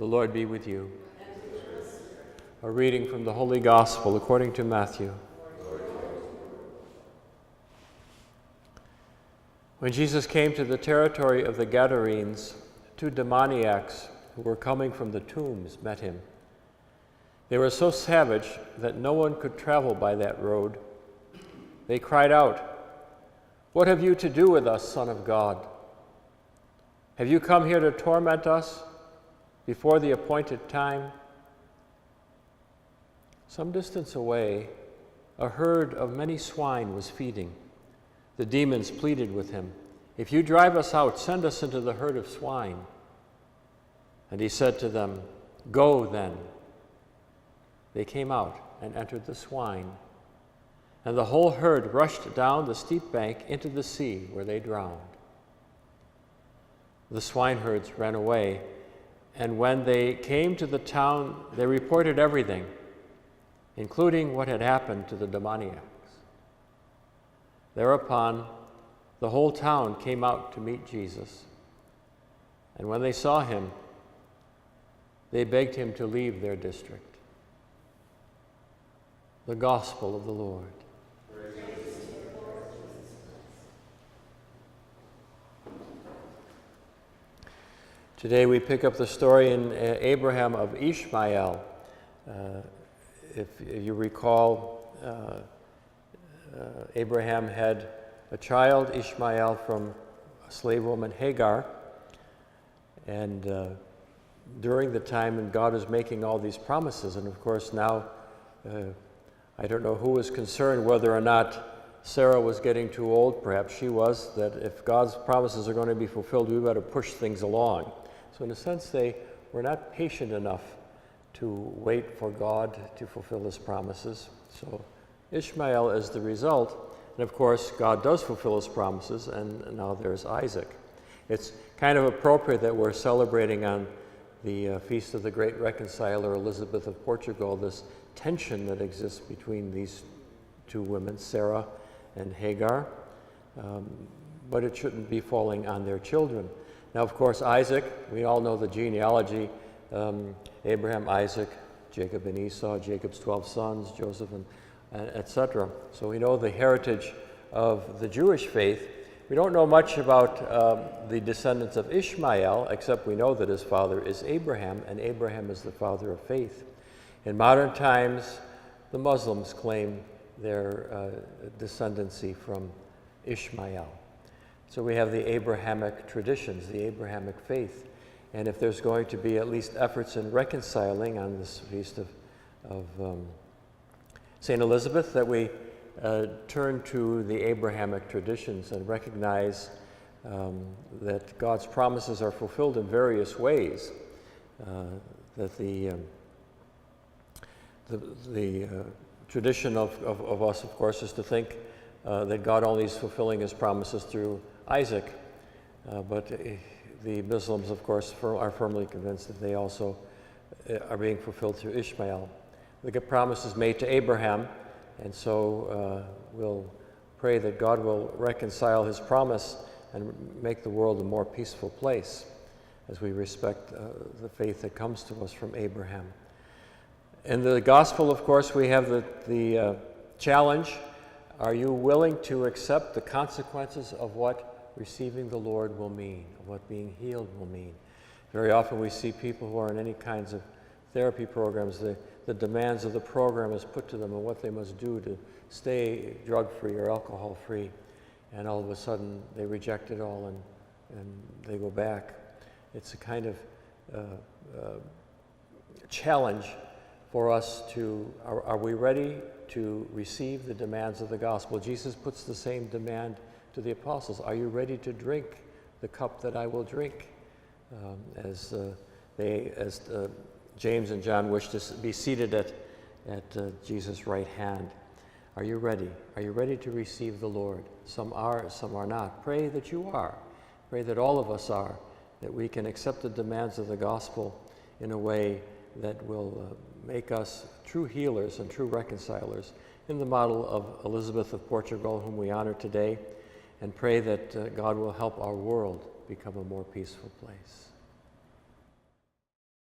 The Lord be with you. A reading from the Holy Gospel according to Matthew. When Jesus came to the territory of the Gadarenes, 2 demoniacs who were coming from the tombs met him. They were so savage that no one could travel by that road. They cried out, "What have you to do with us, Son of God? Have you come here to torment us before the appointed time?" Some distance away, a herd of many swine was feeding. The demons pleaded with him, "If you drive us out, send us into the herd of swine." And he said to them, "Go then." They came out and entered the swine, and the whole herd rushed down the steep bank into the sea, where they drowned. The swineherds ran away, and when they came to the town, they reported everything, including what had happened to the demoniacs. Thereupon, the whole town came out to meet Jesus, and when they saw him, they begged him to leave their district. The Gospel of the Lord. Today we pick up the story in Abraham of Ishmael. If you recall, Abraham had a child, Ishmael, from a slave woman, Hagar. And during the time when God was making all these promises, and of course now, I don't know who was concerned whether or not Sarah was getting too old. Perhaps she was, that if God's promises are going to be fulfilled, we better push things along. So in a sense, they were not patient enough to wait for God to fulfill his promises. So Ishmael is the result. And of course, God does fulfill his promises, and now there's Isaac. It's kind of appropriate that we're celebrating on the Feast of the Great Reconciler, Elizabeth of Portugal, this tension that exists between these two women, Sarah and Hagar. But it shouldn't be falling on their children. Now, of course, Isaac, we all know the genealogy. Abraham, Isaac, Jacob and Esau, Jacob's 12 sons, Joseph, and etc. So we know the heritage of the Jewish faith. We don't know much about the descendants of Ishmael, except we know that his father is Abraham, and Abraham is the father of faith. In modern times, the Muslims claim their descendancy from Ishmael. So we have the Abrahamic traditions, the Abrahamic faith. And if there's going to be at least efforts in reconciling on this feast of St. Elizabeth, that we turn to the Abrahamic traditions and recognize that God's promises are fulfilled in various ways. That the tradition of us, of course, is to think that God only is fulfilling his promises through Isaac, but the Muslims, of course, are firmly convinced that they also are being fulfilled through Ishmael. The promise is made to Abraham, and so we'll pray that God will reconcile his promise and make the world a more peaceful place as we respect the faith that comes to us from Abraham. In the gospel, of course, we have the challenge: are you willing to accept the consequences of what receiving the Lord will mean, of what being healed will mean? Very often we see people who are in any kinds of therapy programs, the demands of the program is put to them and what they must do to stay drug-free or alcohol-free, and all of a sudden they reject it all and they go back. It's a kind of challenge for us to, are we ready to receive the demands of the gospel? Jesus puts the same demand to the apostles. Are you ready to drink the cup that I will drink? As James and John wish to be seated at Jesus' right hand. Are you ready? Are you ready to receive the Lord? Some are, some are not. Pray that you are. Pray that all of us are, that we can accept the demands of the gospel in a way that will make us true healers and true reconcilers in the model of Elizabeth of Portugal, whom we honor today, and pray that God will help our world become a more peaceful place.